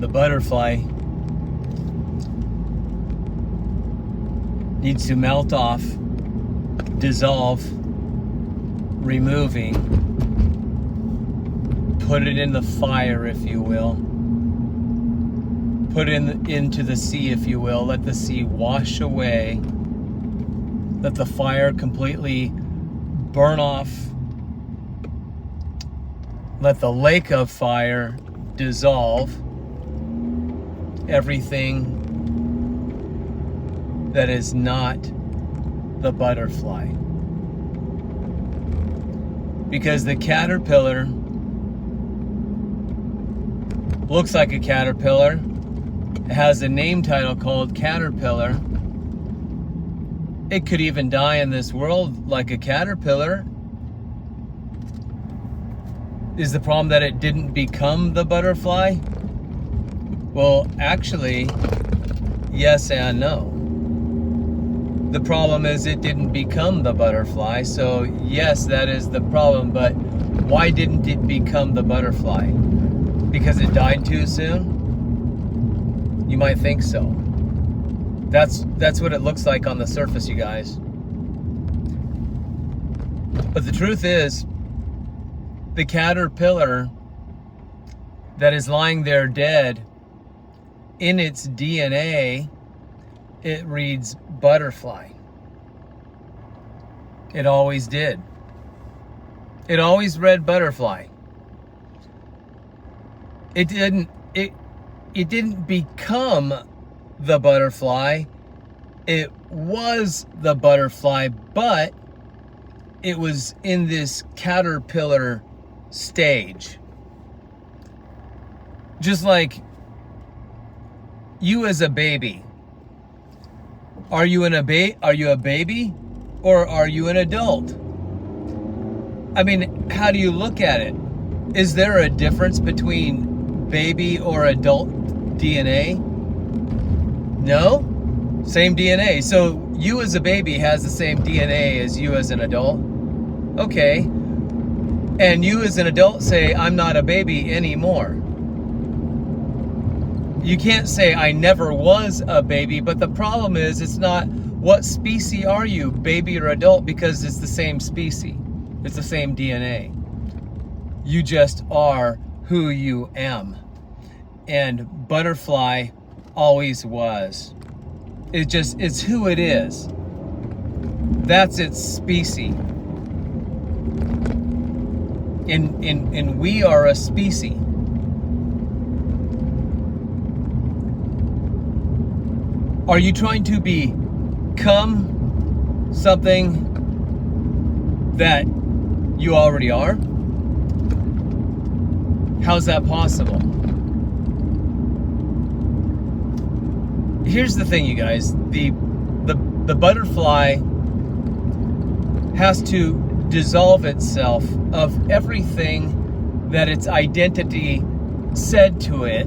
the butterfly needs to melt off, dissolve, removing, put it in the fire, if you will. Put it into the sea, if you will. Let the sea wash away. Let the fire completely burn off. Let the lake of fire dissolve everything that is not the butterfly. Because the caterpillar looks like a caterpillar. It has a name title called caterpillar. It could even die in this world like a caterpillar. Is the problem that it didn't become the butterfly? Well, actually, yes and no. The problem is it didn't become the butterfly, so yes, that is the problem, but why didn't it become the butterfly? Because it died too soon? You might think so. That's what it looks like on the surface, you guys. But the truth is, the caterpillar that is lying there dead, in its DNA, it reads butterfly. It always did. It always read butterfly. It didn't become the butterfly. It was the butterfly, but it was in this caterpillar stage. Just like you as a baby. Are you a baby or are you an adult? I mean, how do you look at it? Is there a difference between baby or adult DNA? No? Same DNA. So you as a baby has the same DNA as you as an adult. Okay. And you as an adult say, I'm not a baby anymore. You can't say I never was a baby, but the problem is it's not what species are you, baby or adult, because it's the same species. It's the same DNA. You just are who you am. And butterfly always was. It's who it is. That's its species. And we are a species. Are you trying to become something that you already are? How's that possible? Here's the thing, you guys. The butterfly has to dissolve itself of everything that its identity said to it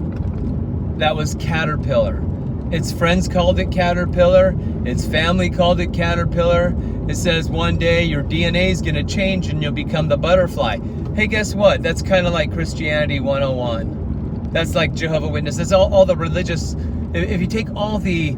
that was caterpillar. Its friends called it caterpillar. Its family called it caterpillar. It says one day your DNA is going to change and you'll become the butterfly. Hey, guess what? That's kind of like Christianity 101. That's like Jehovah's Witnesses. All the religious... If you take all the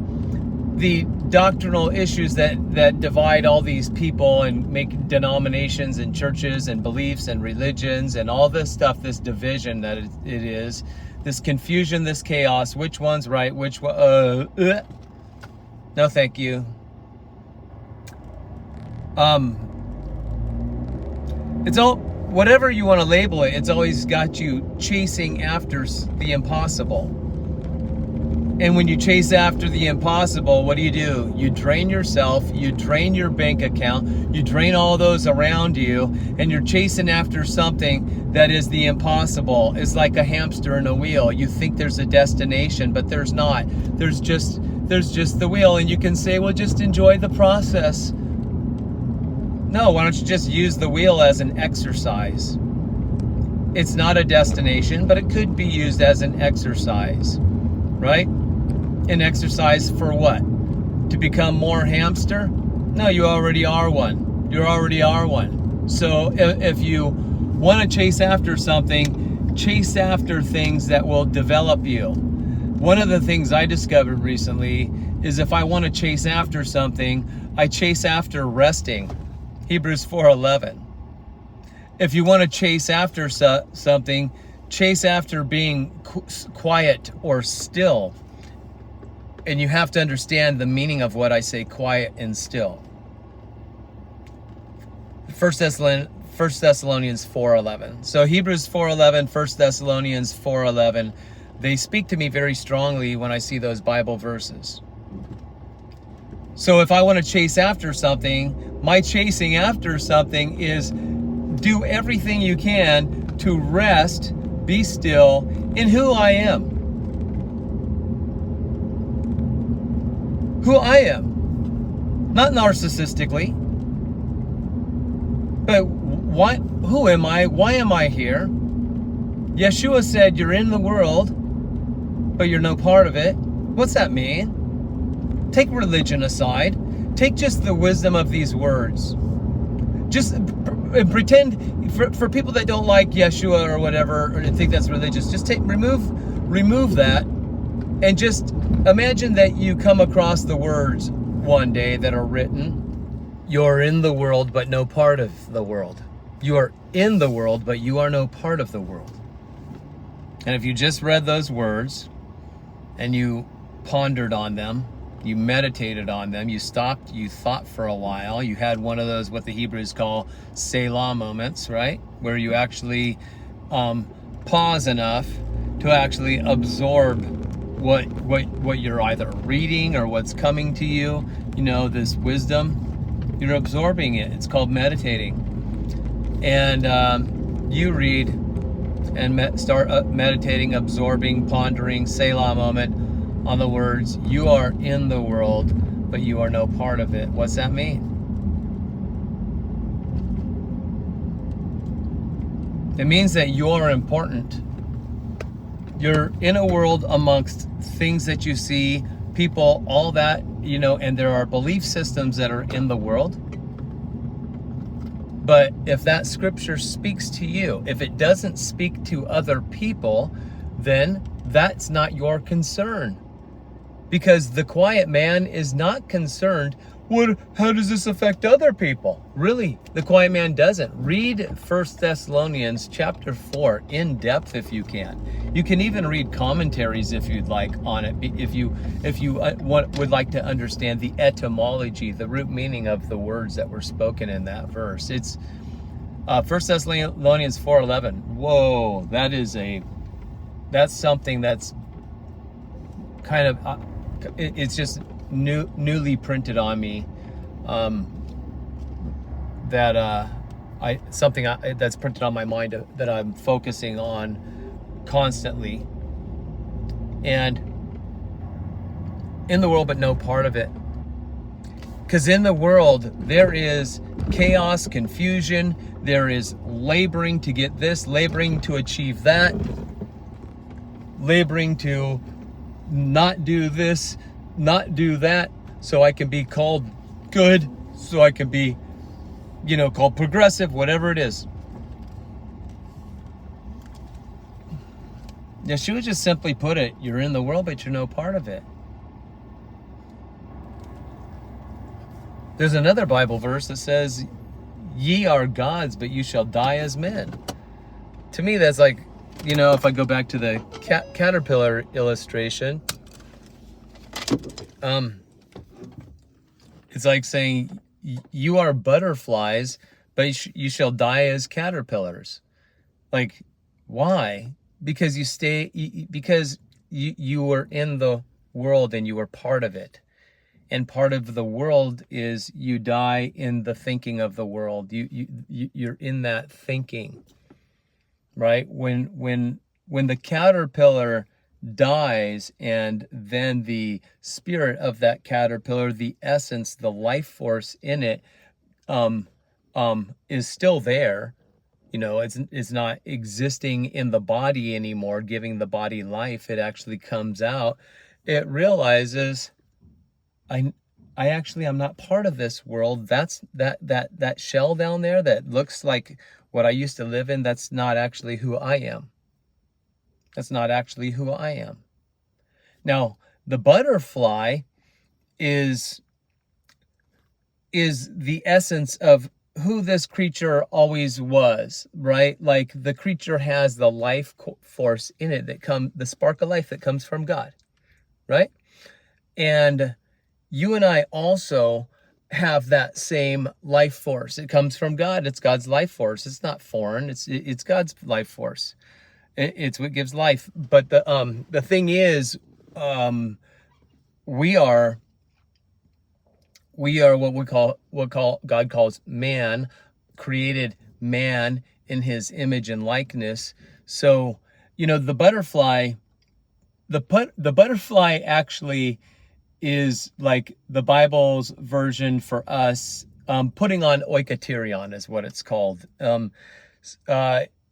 doctrinal issues that divide all these people and make denominations and churches and beliefs and religions and all this stuff, this division that it is, this confusion, this chaos, which one's right, which one, no thank you. It's all, whatever you want to label it, it's always got you chasing after the impossible. And when you chase after the impossible, what do? You drain yourself, you drain your bank account, you drain all those around you, and you're chasing after something that is the impossible. It's like a hamster in a wheel. You think there's a destination, but there's not. There's just the wheel, and you can say, well, just enjoy the process. No, why don't you just use the wheel as an exercise? It's not a destination, but it could be used as an exercise, right? An exercise for what? To become more hamster? No, you already are one. You already are one. So if you want to chase after something, chase after things that will develop you. One of the things I discovered recently is if I want to chase after something, I chase after resting. Hebrews 4:11. If you want to chase after something, chase after being quiet or still. And you have to understand the meaning of what I say, quiet and still. 1 Thessalonians 4:11. So Hebrews 4:11, 1 Thessalonians 4:11, they speak to me very strongly when I see those Bible verses. So if I want to chase after something, my chasing after something is do everything you can to rest, be still in who I am. Who I am. Not narcissistically. But what? Who am I? Why am I here? Yeshua said you're in the world, but you're no part of it. What's that mean? Take religion aside. Take just the wisdom of these words. Just pretend, for people that don't like Yeshua or whatever, or think that's religious, just remove that, and just imagine that you come across the words one day that are written. You're in the world, but no part of the world. You are in the world, but you are no part of the world. And if you just read those words and you pondered on them, you meditated on them, you stopped, you thought for a while, you had one of those, what the Hebrews call Selah moments, right? Where you actually pause enough to actually absorb what you're either reading or what's coming to you, this wisdom. You're absorbing it. It's called meditating. And you read and start meditating, absorbing, pondering, Selah moment on the words, you are in the world, but you are no part of it. What's that mean? It means that you're important. You're in a world amongst things that you see, people, all that, and there are belief systems that are in the world. But if that scripture speaks to you, if it doesn't speak to other people, then that's not your concern. Because the quiet man is not concerned, how does this affect other people? Really, the quiet man doesn't. Read 1 Thessalonians chapter 4 in depth if you can. You can even read commentaries if you'd like on it, if you would like to understand the etymology, the root meaning of the words that were spoken in that verse. It's 1 Thessalonians 4:11. Whoa, that's something that's kind of it's just newly printed on me, that's printed on my mind that I'm focusing on constantly. And in the world, but no part of it. Because in the world, there is chaos, confusion, there is laboring to get this, laboring to achieve that, laboring to not do this, not do that, so I can be called good, so I can be, called progressive, whatever it is. Yeshua just simply put it, you're in the world, but you're no part of it. There's another Bible verse that says, ye are gods, but you shall die as men. To me, that's like, if I go back to the caterpillar illustration, it's like saying you are butterflies, but you shall die as caterpillars. Like, why? Because you were in the world and you were part of it. And part of the world is you die in the thinking of the world. You're in that thinking, right? When the caterpillar dies, and then the spirit of that caterpillar, the essence, the life force in it, is still there. It's not existing in the body anymore, giving the body life. It actually comes out. It realizes, I actually am not part of this world. That's that shell down there that looks like what I used to live in. That's not actually who I am. That's not actually who I am. Now, the butterfly is the essence of who this creature always was, right? Like the creature has the life force in it the spark of life that comes from God, right? And you and I also have that same life force. It comes from God. It's God's life force. It's not foreign. It's God's life force. It's what gives life. But the thing is, we are what God calls man, created man in his image and likeness. So, the butterfly actually is like the Bible's version for us. Putting on oikaterion is what it's called.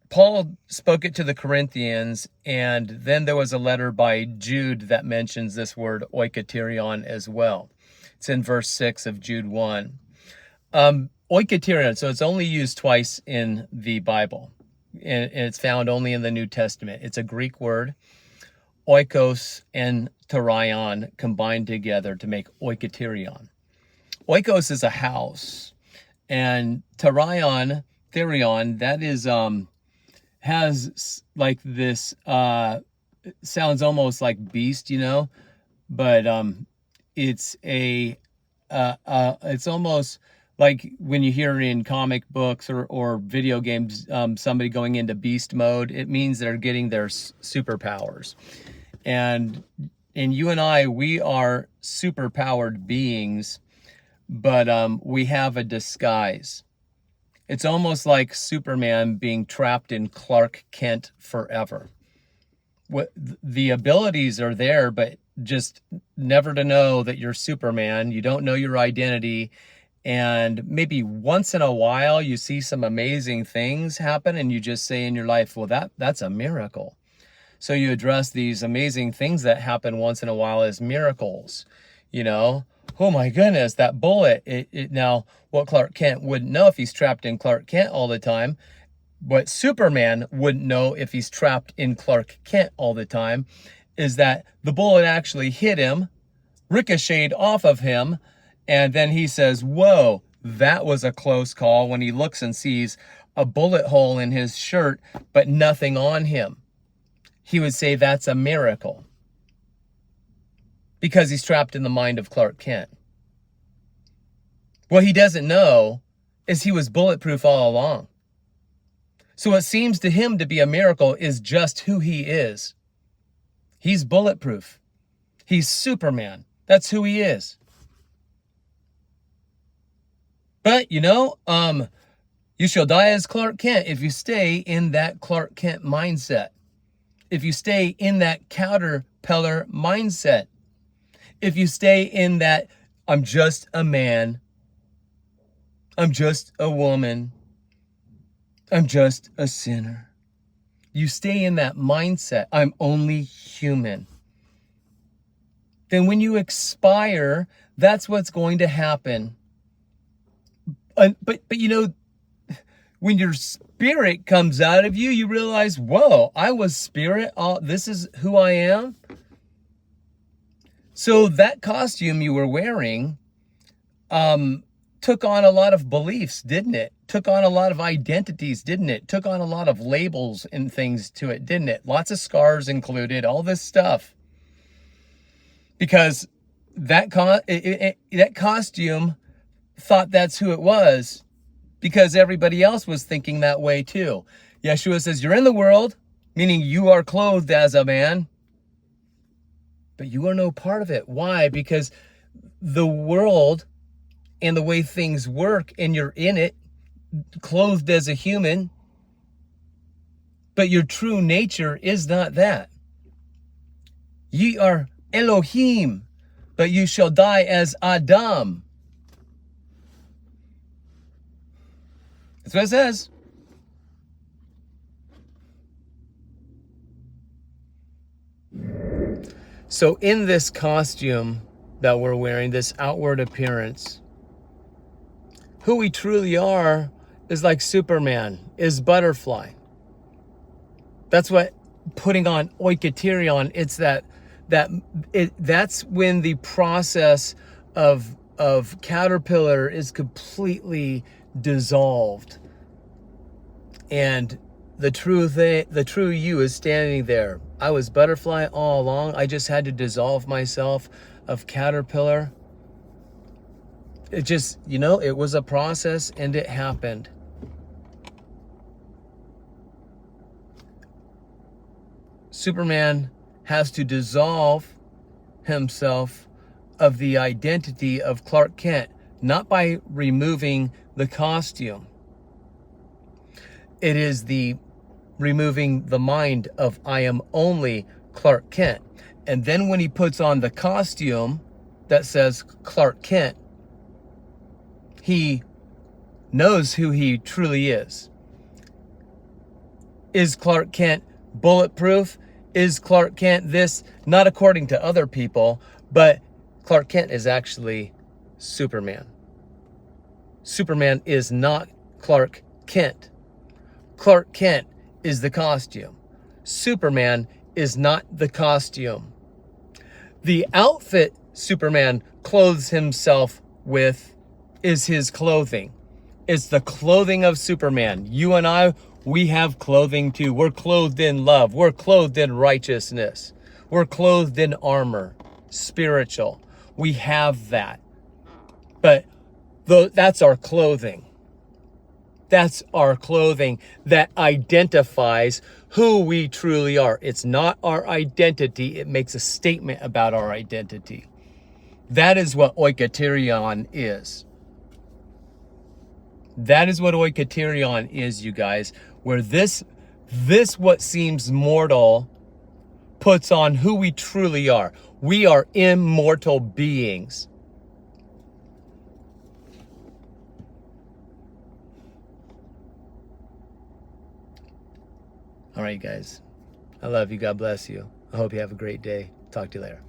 Paul spoke it to the Corinthians, and then there was a letter by Jude that mentions this word oikaterion as well. It's in verse 6 of Jude 1. Oikaterion, so it's only used twice in the Bible, and it's found only in the New Testament. It's a Greek word. Oikos and terion combined together to make oikaterion. Oikos is a house, and therion, that is has like this sounds almost like beast, but it's it's almost like when you hear in comic books or video games somebody going into beast mode. It means they're getting their superpowers. And you and I, we are superpowered beings, but we have a disguise. It's almost like Superman being trapped in Clark Kent forever. The abilities are there, but just never to know that you're Superman. You don't know your identity. And maybe once in a while you see some amazing things happen and you just say in your life, well, that's a miracle. So you address these amazing things that happen once in a while as miracles. Oh my goodness, that bullet. Now, what Clark Kent wouldn't know if he's trapped in Clark Kent all the time, what Superman wouldn't know if he's trapped in Clark Kent all the time, is that the bullet actually hit him, ricocheted off of him, and then he says, whoa, that was a close call, when he looks and sees a bullet hole in his shirt, but nothing on him. He would say that's a miracle, because he's trapped in the mind of Clark Kent. What he doesn't know is he was bulletproof all along. So what seems to him to be a miracle is just who he is. He's bulletproof. He's Superman. That's who he is. But, you shall die as Clark Kent if you stay in that Clark Kent mindset. If you stay in that caterpillar mindset. If you stay in that, I'm just a man, I'm just a woman, I'm just a sinner. You stay in that mindset, I'm only human. Then when you expire, that's what's going to happen. But when your spirit comes out of you, you realize, whoa, I was spirit. This is who I am. So that costume you were wearing took on a lot of beliefs, didn't it? Took on a lot of identities, didn't it? Took on a lot of labels and things to it, didn't it? Lots of scars included, all this stuff. Because that costume thought that's who it was, because everybody else was thinking that way too. Yeshua says, you're in the world, meaning you are clothed as a man, but you are no part of it. Why? Because the world and the way things work, and you're in it, clothed as a human, but your true nature is not that. Ye are Elohim, but you shall die as Adam. That's what it says. So in this costume that we're wearing, this outward appearance, who we truly are is like Superman, is butterfly. That's what putting on oikaterion. It's that's when the process of caterpillar is completely dissolved, and the true you is standing there. I was butterfly all along. I just had to dissolve myself of caterpillar. It just, it was a process, and it happened. Superman has to dissolve himself of the identity of Clark Kent, not by removing the costume. It is the removing the mind of I am only Clark Kent. And then when he puts on the costume that says Clark Kent, he knows who he truly is. Is Clark Kent bulletproof? Is Clark Kent this? Not according to other people, but Clark Kent is actually Superman. Superman is not Clark Kent. Clark Kent is the costume. Superman is not the costume. The outfit Superman clothes himself with is his clothing. It's the clothing of Superman. You and I, we have clothing too. We're clothed in love. We're clothed in righteousness. We're clothed in armor, spiritual. We have that. But that's our clothing. That's our clothing that identifies who we truly are. It's not our identity. It makes a statement about our identity. That is what oikaterion is. That is what oikaterion is, you guys. Where this what seems mortal puts on who we truly are. We are immortal beings. All right, guys. I love you. God bless you. I hope you have a great day. Talk to you later.